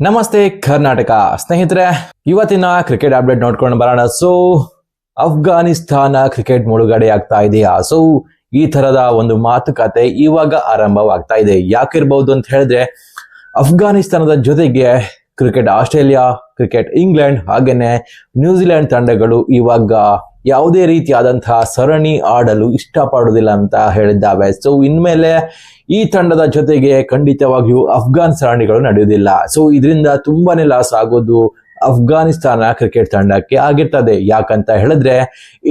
ನಮಸ್ತೆ ಕರ್ನಾಟಕ ಸ್ನೇಹಿತರೆ, ಇವತ್ತಿನ ಕ್ರಿಕೆಟ್ ಅಪ್ಡೇಟ್ ನೋಡ್ಕೊಂಡು ಬರೋಣ. ಅಫ್ಘಾನಿಸ್ತಾನ ಕ್ರಿಕೆಟ್ ಮುಳುಗಡೆ ಆಗ್ತಾ ಇದೆಯಾ? ಈ ತರದ ಒಂದು ಮಾತುಕತೆ ಇವಾಗ ಆರಂಭವಾಗ್ತಾ ಇದೆ. ಯಾಕಿರ್ಬಹುದು ಅಂತ ಹೇಳಿದ್ರೆ, ಅಫ್ಘಾನಿಸ್ತಾನದ ಜೊತೆಗೆ ಕ್ರಿಕೆಟ್ ಆಸ್ಟ್ರೇಲಿಯಾ, ಕ್ರಿಕೆಟ್ ಇಂಗ್ಲೆಂಡ್ ಹಾಗೇನೆ ನ್ಯೂಜಿಲೆಂಡ್ ತಂಡಗಳು ಇವಾಗ ಯಾವುದೇ ರೀತಿಯಾದಂತಹ ಸರಣಿ ಆಡಲು ಇಷ್ಟಪಡುವುದಿಲ್ಲ ಅಂತ ಹೇಳಿದ್ದಾವೆ. ಇನ್ಮೇಲೆ ಈ ತಂಡದ ಜೊತೆಗೆ ಖಂಡಿತವಾಗಿಯೂ ಅಫ್ಘಾನ್ ಸರಣಿಗಳು ನಡೆಯುವುದಿಲ್ಲ. ಇದರಿಂದ ತುಂಬಾನೇ ಲಾಸ್ ಆಗೋದು ಅಫ್ಘಾನಿಸ್ತಾನ ಕ್ರಿಕೆಟ್ ತಂಡಕ್ಕೆ ಆಗಿರ್ತದೆ. ಯಾಕಂತ ಹೇಳಿದ್ರೆ,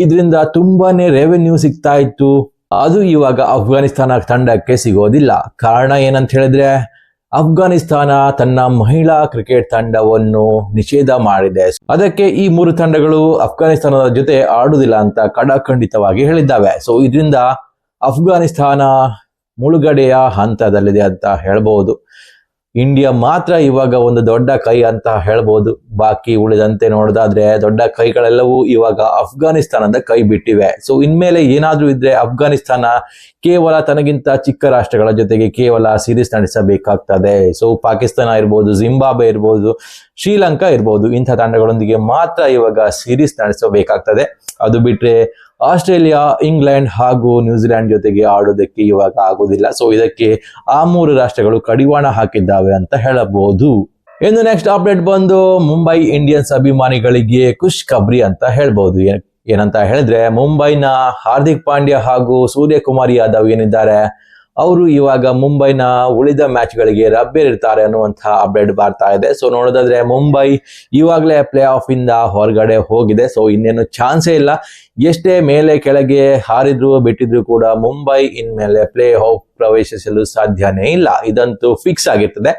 ಇದರಿಂದ ತುಂಬಾನೇ ರೆವೆನ್ಯೂ ಸಿಗ್ತಾ ಇತ್ತು, ಅದು ಇವಾಗ ಅಫ್ಘಾನಿಸ್ತಾನ ತಂಡಕ್ಕೆ ಸಿಗೋದಿಲ್ಲ. ಕಾರಣ ಏನಂತ ಹೇಳಿದ್ರೆ, ಅಫ್ಘಾನಿಸ್ತಾನ ತನ್ನ ಮಹಿಳಾ ಕ್ರಿಕೆಟ್ ತಂಡವನ್ನು ನಿಷೇಧ ಮಾಡಿದೆ. ಅದಕ್ಕೆ ಈ ಮೂರು ತಂಡಗಳು ಅಫ್ಘಾನಿಸ್ತಾನದ ಜೊತೆ ಆಡುವುದಿಲ್ಲ ಅಂತ ಖಂಡಿತವಾಗಿ ಹೇಳಿದ್ದಾವೆ. ಇದರಿಂದ ಅಫ್ಘಾನಿಸ್ತಾನ ಮುಳುಗಡೆಯ ಹಂತದಲ್ಲಿದೆ ಅಂತ ಹೇಳ್ಬಹುದು. ಇಂಡಿಯಾ ಮಾತ್ರ ಇವಾಗ ಒಂದು ದೊಡ್ಡ ಕೈ ಅಂತ ಹೇಳ್ಬಹುದು. ಬಾಕಿ ಉಳಿದಂತೆ ನೋಡೋದಾದ್ರೆ ದೊಡ್ಡ ಕೈಗಳೆಲ್ಲವೂ ಇವಾಗ ಅಫ್ಘಾನಿಸ್ತಾನದ ಕೈ ಬಿಟ್ಟಿವೆ. ಇನ್ಮೇಲೆ ಏನಾದ್ರೂ ಇದ್ರೆ ಅಫ್ಘಾನಿಸ್ತಾನ ಕೇವಲ ತನಗಿಂತ ಚಿಕ್ಕ ರಾಷ್ಟ್ರಗಳ ಜೊತೆಗೆ ಕೇವಲ ಸೀರೀಸ್ ನಡೆಸಬೇಕಾಗ್ತದೆ. ಪಾಕಿಸ್ತಾನ ಇರ್ಬೋದು, ಜಿಂಬಾಬ್ವೆ ಇರ್ಬೋದು, ಶ್ರೀಲಂಕಾ ಇರ್ಬೋದು, ಇಂಥ ತಂಡಗಳೊಂದಿಗೆ ಮಾತ್ರ ಇವಾಗ ಸೀರೀಸ್ ನಡೆಸಬೇಕಾಗ್ತದೆ. ಅದು ಬಿಟ್ರೆ ಆಸ್ಟ್ರೇಲಿಯಾ, ಇಂಗ್ಲೆಂಡ್ ಹಾಗೂ ನ್ಯೂಜಿಲೆಂಡ್ ಜೊತೆಗೆ ಆಡೋದಕ್ಕೆ ಇವಾಗ ಆಗೋದಿಲ್ಲ. ಇದಕ್ಕೆ ಆ ಮೂರು ರಾಷ್ಟ್ರಗಳು ಕಡಿವಾಣ ಹಾಕಿದ್ದಾವೆ ಅಂತ ಹೇಳಬಹುದು. ಇನ್ನು ನೆಕ್ಸ್ಟ್ ಅಪ್ಡೇಟ್ ಬಂದು ಮುಂಬೈ ಇಂಡಿಯನ್ಸ್ ಅಭಿಮಾನಿಗಳಿಗೆ ಖುಷ್ ಖಬ್ರಿ ಅಂತ ಹೇಳ್ಬಹುದು. ಏನಂತ ಹೇಳಿದ್ರೆ, ಮುಂಬೈನ ಹಾರ್ದಿಕ್ ಪಾಂಡ್ಯ ಹಾಗೂ ಸೂರ್ಯಕುಮಾರ್ ಯಾದವ್ ಏನಿದ್ದಾರೆ, ಅವರು ಇವಾಗ ಮುಂಬೈನ ಉಳಿದ ಮ್ಯಾಚ್ ಗಳಿಗೆ ಲಭ್ಯರಿರ್ತಾರೆ ಅನ್ನುವಂತಹ ಅಪ್ಡೇಟ್ ಬರ್ತಾ ಇದೆ. ನೋಡೋದಾದ್ರೆ ಮುಂಬೈ ಇವಾಗಲೇ ಪ್ಲೇ ಆಫ್ ಇಂದ ಹೊರಗಡೆ ಹೋಗಿದೆ. ಇನ್ನೇನು ಚಾನ್ಸೇ ಇಲ್ಲ. ಎಷ್ಟೇ ಮೇಲೆ ಕೆಳಗೆ ಹಾರಿದ್ರು ಬಿಟ್ಟಿದ್ರು ಕೂಡ ಮುಂಬೈ ಇನ್ಮೇಲೆ ಪ್ಲೇ ಆಫ್ ಪ್ರವೇಶಿಸಲು ಸಾಧ್ಯನೇ ಇಲ್ಲ. ಇದಂತೂ ಫಿಕ್ಸ್ ಆಗಿರ್ತದೆ.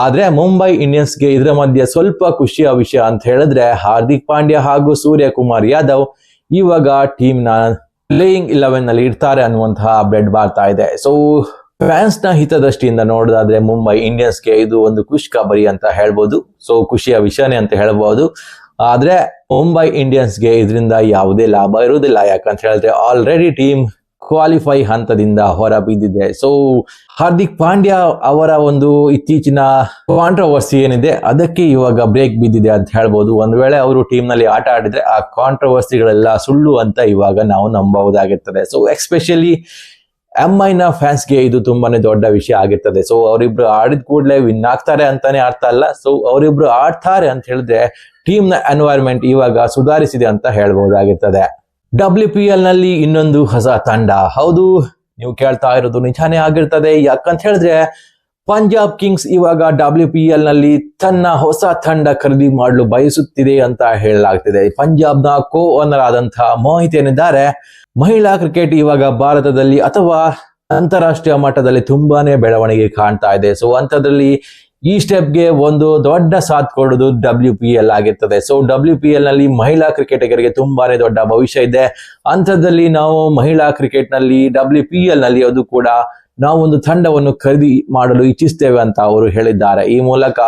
ಆದ್ರೆ ಮುಂಬೈ ಇಂಡಿಯನ್ಸ್ಗೆ ಇದರ ಮಧ್ಯೆ ಸ್ವಲ್ಪ ಖುಷಿಯ ವಿಷಯ ಅಂತ ಹೇಳಿದ್ರೆ, ಹಾರ್ದಿಕ್ ಪಾಂಡ್ಯ ಹಾಗೂ ಸೂರ್ಯಕುಮಾರ್ ಯಾದವ್ ಇವಾಗ ಟೀಮ್ ನ ಪ್ಲೇಯಿಂಗ್ 11 ನಲ್ಲಿ ಇರ್ತಾರೆ ಅನ್ನುವಂತಹ ಅಪ್ಡೇಟ್ ಬರ್ತಾ ಇದೆ. ಫ್ಯಾನ್ಸ್ ನ ಹಿತದೃಷ್ಟಿಯಿಂದ ನೋಡೋದಾದ್ರೆ ಮುಂಬೈ ಇಂಡಿಯನ್ಸ್ಗೆ ಇದು ಒಂದು ಖುಷ್ ಖಬರಿ ಅಂತ ಹೇಳ್ಬೋದು. ಖುಷಿಯ ವಿಷಯನೇ ಅಂತ ಹೇಳ್ಬೋದು. ಆದ್ರೆ ಮುಂಬೈ ಇಂಡಿಯನ್ಸ್ಗೆ ಇದರಿಂದ ಯಾವುದೇ ಲಾಭ ಇರುವುದಿಲ್ಲ. ಯಾಕಂತ ಹೇಳಿದ್ರೆ ಆಲ್ರೆಡಿ ಟೀಮ್ ಕ್ವಾಲಿಫೈ ಹಂತದಿಂದ ಹೊರ ಬಿದ್ದಿದೆ. ಹಾರ್ದಿಕ್ ಪಾಂಡ್ಯ ಅವರ ಒಂದು ಇತ್ತೀಚಿನ ಕಾಂಟ್ರವರ್ಸಿ ಏನಿದೆ, ಅದಕ್ಕೆ ಇವಾಗ ಬ್ರೇಕ್ ಬಿದ್ದಿದೆ ಅಂತ ಹೇಳ್ಬೋದು. ಒಂದ್ ವೇಳೆ ಅವರು ಟೀಮ್ ನಲ್ಲಿ ಆಟ ಆಡಿದ್ರೆ ಆ ಕಾಂಟ್ರವರ್ಸಿಗಳೆಲ್ಲ ಸುಳ್ಳು ಅಂತ ಇವಾಗ ನಾವು ನಂಬಬಹುದಾಗಿರ್ತದೆ. ಎಸ್ಪೆಷಲಿ ಎಂಐ ನ ಫ್ಯಾನ್ಸ್ಗೆ ಇದು ತುಂಬಾನೇ ದೊಡ್ಡ ವಿಷಯ ಆಗಿರ್ತದೆ. ಅವರಿಬ್ರು ಆಡಿದ ಕೂಡಲೇ ವಿನ್ ಆಗ್ತಾರೆ ಅಂತಾನೆ ಅರ್ಥ ಅಲ್ಲ. ಅವರಿಬ್ರು ಆಡ್ತಾರೆ ಅಂತ ಹೇಳಿದ್ರೆ ಟೀಮ್ ನ ಎನ್ವೈರ್ಮೆಂಟ್ ಇವಾಗ ಸುಧಾರಿಸಿದೆ ಅಂತ ಹೇಳ್ಬಹುದಾಗಿರ್ತದೆ. WPL ನಲ್ಲಿ ಇನ್ನೊಂದು ಹೊಸ ತಂಡ, ಹೌದು ನೀವು ಕೇಳ್ತಾ ಇರೋದು ನಿಜಾನೇ ಆಗಿರ್ತದೆ. ಯಾಕಂತ ಹೇಳಿದ್ರೆ ಪಂಜಾಬ್ ಕಿಂಗ್ಸ್ ಇವಾಗ WPL ನಲ್ಲಿ ತನ್ನ ಹೊಸ ತಂಡ ಖರೀದಿ ಮಾಡಲು ಬಯಸುತ್ತಿದೆ ಅಂತ ಹೇಳಲಾಗ್ತಿದೆ. ಪಂಜಾಬ್ ನ ಕೋ ಓನರ್ ಆದಂತಹ ಮೋಹಿತ್ ಏನಿದ್ದಾರೆ, ಮಹಿಳಾ ಕ್ರಿಕೆಟ್ ಇವಾಗ ಭಾರತದಲ್ಲಿ ಅಥವಾ ಅಂತಾರಾಷ್ಟ್ರೀಯ ಮಟ್ಟದಲ್ಲಿ ತುಂಬಾನೇ ಬೆಳವಣಿಗೆ ಕಾಣ್ತಾ ಇದೆ. ಅಂಥದ್ರಲ್ಲಿ ಈ ಸ್ಟೆಪ್ಗೆ ಒಂದು ದೊಡ್ಡ ಸಾಥ್ ಕೊಡೋದು WPL ಆಗಿರ್ತದೆ. WPL ನಲ್ಲಿ ಮಹಿಳಾ ಕ್ರಿಕೆಟಿಗರಿಗೆ ತುಂಬಾನೇ ದೊಡ್ಡ ಭವಿಷ್ಯ ಇದೆ. ಅಂಥದ್ದಲ್ಲಿ ನಾವು ಮಹಿಳಾ ಕ್ರಿಕೆಟ್ ನಲ್ಲಿ WPL ನಲ್ಲಿ ಅದು ಕೂಡ ನಾವು ಒಂದು ತಂಡವನ್ನು ಖರೀದಿ ಮಾಡಲು ಇಚ್ಛಿಸ್ತೇವೆ ಅಂತ ಅವರು ಹೇಳಿದ್ದಾರೆ. ಈ ಮೂಲಕ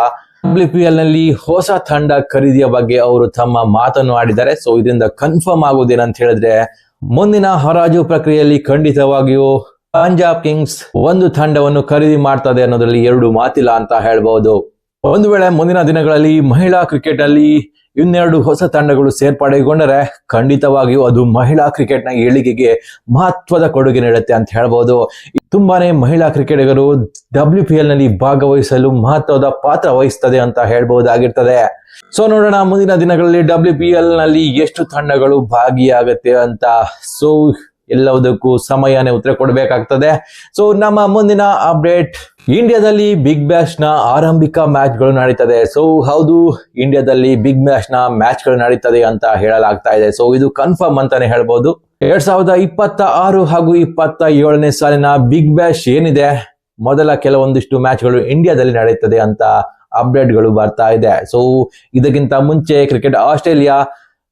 WPL ನಲ್ಲಿ ಹೊಸ ತಂಡ ಖರೀದಿಯ ಬಗ್ಗೆ ಅವರು ತಮ್ಮ ಮಾತನ್ನು ಆಡಿದ್ದಾರೆ. ಇದರಿಂದ ಕನ್ಫರ್ಮ್ ಆಗುವುದೇನಂತ ಹೇಳಿದ್ರೆ, ಮುಂದಿನ ಹರಾಜು ಪ್ರಕ್ರಿಯೆಯಲ್ಲಿ ಖಂಡಿತವಾಗಿಯೂ ಪಂಜಾಬ್ ಕಿಂಗ್ಸ್ ಒಂದು ತಂಡವನ್ನು ಖರೀದಿ ಮಾಡ್ತದೆ ಅನ್ನೋದ್ರಲ್ಲಿ ಎರಡು ಮಾತಿಲ್ಲ ಅಂತ ಹೇಳ್ಬಹುದು. ಒಂದು ವೇಳೆ ಮುಂದಿನ ದಿನಗಳಲ್ಲಿ ಮಹಿಳಾ ಕ್ರಿಕೆಟ್ ಅಲ್ಲಿ ಇನ್ನೆರಡು ಹೊಸ ತಂಡಗಳು ಸೇರ್ಪಡೆಗೊಂಡರೆ ಖಂಡಿತವಾಗಿಯೂ ಅದು ಮಹಿಳಾ ಕ್ರಿಕೆಟ್ ನ ಏಳಿಗೆಗೆ ಮಹತ್ವದ ಕೊಡುಗೆ ನೀಡುತ್ತೆ ಅಂತ ಹೇಳ್ಬಹುದು. ತುಂಬಾನೇ ಮಹಿಳಾ ಕ್ರಿಕೆಟಿಗರು WPL ನಲ್ಲಿ ಭಾಗವಹಿಸಲು ಮಹತ್ವದ ಪಾತ್ರ ವಹಿಸ್ತದೆ ಅಂತ ಹೇಳ್ಬಹುದಾಗಿರ್ತದೆ. ನೋಡೋಣ ಮುಂದಿನ ದಿನಗಳಲ್ಲಿ WPL ನಲ್ಲಿ ಎಷ್ಟು ತಂಡಗಳು ಭಾಗಿಯಾಗತ್ತೆ ಅಂತ. ಎಲ್ಲದಕ್ಕೂ ಸಮಯನೇ ಉತ್ತರ ಕೊಡಬೇಕಾಗ್ತದೆ. ನಮ್ಮ ಮುಂದಿನ ಅಪ್ಡೇಟ್, ಇಂಡಿಯಾದಲ್ಲಿ ಬಿಗ್ ಬ್ಯಾಶ್ ನ ಆರಂಭಿಕ ಮ್ಯಾಚ್ ಗಳು ನಡೀತದೆ. ಹೌದು, ಇಂಡಿಯಾದಲ್ಲಿ ಬಿಗ್ ಬ್ಯಾಶ್ ನ ಮ್ಯಾಚ್ ಗಳು ನಡೀತದೆ ಅಂತ ಹೇಳಲಾಗ್ತಾ ಇದೆ. ಇದು ಕನ್ಫರ್ಮ್ ಅಂತಾನೆ ಹೇಳ್ಬೋದು. 2026 ಹಾಗೂ 27ನೇ ಸಾಲಿನ ಬಿಗ್ ಬ್ಯಾಶ್ ಏನಿದೆ, ಮೊದಲ ಕೆಲವೊಂದಿಷ್ಟು ಮ್ಯಾಚ್ ಗಳು ಇಂಡಿಯಾದಲ್ಲಿ ನಡೀತದೆ ಅಂತ ಅಪ್ಡೇಟ್ ಗಳು ಬರ್ತಾ ಇದೆ. ಇದಕ್ಕಿಂತ ಮುಂಚೆ cricket Australia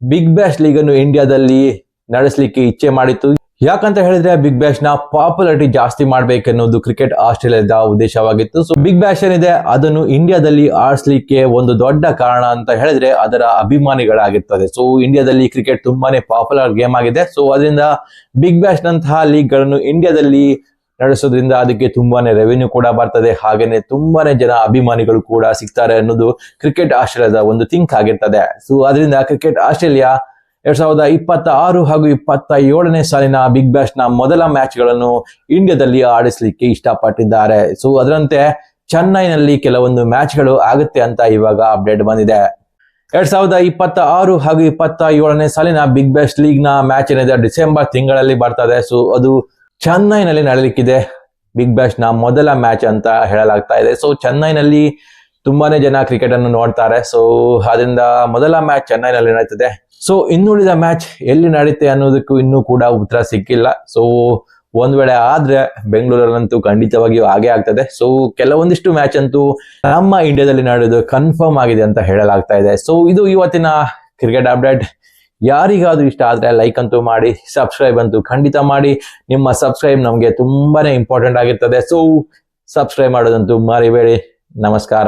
Big Bash League ಅನ್ನು ಇಂಡಿಯಾದಲ್ಲಿ ನಡೆಸಲಿಕ್ಕೆ ಇಚ್ಛೆ ಮಾಡಿತ್ತು. ಯಾಕಂತ ಹೇಳಿದ್ರೆ ಬಿಗ್ ಬ್ಯಾಶ್ ನ ಪಾಪ್ಯುಲಾರಿಟಿ ಜಾಸ್ತಿ ಮಾಡ್ಬೇಕನ್ನೋದು ಕ್ರಿಕೆಟ್ ಆಸ್ಟ್ರೇಲಿಯಾದ ಉದ್ದೇಶವಾಗಿತ್ತು. ಬಿಗ್ ಬ್ಯಾಶ್ ಏನಿದೆ ಅದನ್ನು ಇಂಡಿಯಾದಲ್ಲಿ ಆಡಿಸ್ಲಿಕ್ಕೆ ಒಂದು ದೊಡ್ಡ ಕಾರಣ ಅಂತ ಹೇಳಿದ್ರೆ ಅದರ ಅಭಿಮಾನಿಗಳಾಗಿರ್ತದೆ. ಇಂಡಿಯಾದಲ್ಲಿ ಕ್ರಿಕೆಟ್ ತುಂಬಾನೇ ಪಾಪ್ಯುಲರ್ ಗೇಮ್ ಆಗಿದೆ. ಅದರಿಂದ ಬಿಗ್ ಬ್ಯಾಶ್ ನಂತಹ ಲೀಗ್ ಗಳನ್ನು ಇಂಡಿಯಾದಲ್ಲಿ ನಡೆಸೋದ್ರಿಂದ ಅದಕ್ಕೆ ತುಂಬಾನೇ ರೆವೆನ್ಯೂ ಕೂಡ ಬರ್ತದೆ, ಹಾಗೇನೆ ತುಂಬಾನೇ ಜನ ಅಭಿಮಾನಿಗಳು ಕೂಡ ಸಿಗ್ತಾರೆ ಅನ್ನೋದು ಕ್ರಿಕೆಟ್ ಆಸ್ಟ್ರೇಲಿಯಾದ ಒಂದು ಥಿಂಕ್ ಆಗಿರ್ತದೆ. ಸೊ ಅದರಿಂದ ಕ್ರಿಕೆಟ್ ಆಸ್ಟ್ರೇಲಿಯಾ 2026 ಹಾಗೂ 27ನೇ ಸಾಲಿನ ಬಿಗ್ ಬ್ಯಾಶ್ ನ ಮೊದಲ ಮ್ಯಾಚ್ ಗಳನ್ನು ಇಂಡಿಯಾದಲ್ಲಿ ಆಡಿಸ್ಲಿಕ್ಕೆ ಇಷ್ಟಪಟ್ಟಿದ್ದಾರೆ. ಸೊ ಅದರಂತೆ ಚೆನ್ನೈನಲ್ಲಿ ಕೆಲವೊಂದು ಮ್ಯಾಚ್ ಗಳು ಆಗುತ್ತೆ ಅಂತ ಇವಾಗ ಅಪ್ಡೇಟ್ ಬಂದಿದೆ. 2026 ಹಾಗೂ 27ನೇ ಸಾಲಿನ ಬಿಗ್ ಬ್ಯಾಶ್ ಲೀಗ್ ನ ಮ್ಯಾಚ್ ಏನಿದೆ ಡಿಸೆಂಬರ್ ತಿಂಗಳಲ್ಲಿ ಬರ್ತದೆ. ಸೊ ಅದು ಚೆನ್ನೈನಲ್ಲಿ ನಡೆಯಲಿಕ್ಕಿದೆ. ಬಿಗ್ ಬ್ಯಾಶ್ ನ ಮೊದಲ ಮ್ಯಾಚ್ ಅಂತ ಹೇಳಲಾಗ್ತಾ ಇದೆ. ಸೊ ಚೆನ್ನೈನಲ್ಲಿ ತುಂಬಾನೇ ಜನ ಕ್ರಿಕೆಟ್ ಅನ್ನು ನೋಡ್ತಾರೆ. ಸೊ ಅದರಿಂದ ಮೊದಲ ಮ್ಯಾಚ್ ಚೆನ್ನೈನಲ್ಲಿ ನಡೀತದೆ. ಸೊ ಇನ್ನುಳಿದ ಮ್ಯಾಚ್ ಎಲ್ಲಿ ನಡೀತೆ ಅನ್ನೋದಕ್ಕೂ ಇನ್ನೂ ಕೂಡ ಉತ್ತರ ಸಿಕ್ಕಿಲ್ಲ. ಸೊ ಒಂದ್ ವೇಳೆ ಆದ್ರೆ ಬೆಂಗಳೂರಲ್ಲಂತೂ ಖಂಡಿತವಾಗಿಯೂ ಹಾಗೆ ಆಗ್ತದೆ. ಸೊ ಕೆಲವೊಂದಿಷ್ಟು ಮ್ಯಾಚ್ ಅಂತೂ ನಮ್ಮ ಇಂಡಿಯಾದಲ್ಲಿ ನಡೆಯೋದು ಕನ್ಫರ್ಮ್ ಆಗಿದೆ ಅಂತ ಹೇಳಲಾಗ್ತಾ ಇದೆ. ಸೊ ಇದು ಇವತ್ತಿನ ಕ್ರಿಕೆಟ್ ಅಪ್ಡೇಟ್. ಯಾರಿಗಾದ್ರೂ ಇಷ್ಟ ಆದ್ರೆ ಲೈಕ್ ಅಂತೂ ಮಾಡಿ, ಸಬ್ಸ್ಕ್ರೈಬ್ ಅಂತೂ ಖಂಡಿತ ಮಾಡಿ. ನಿಮ್ಮ ಸಬ್ಸ್ಕ್ರೈಬ್ ನಮ್ಗೆ ತುಂಬಾನೇ ಇಂಪಾರ್ಟೆಂಟ್ ಆಗಿರ್ತದೆ. ಸೊ ಸಬ್ಸ್ಕ್ರೈಬ್ ಮಾಡೋದಂತೂ ಮರಿಬೇಡಿ. ನಮಸ್ಕಾರ.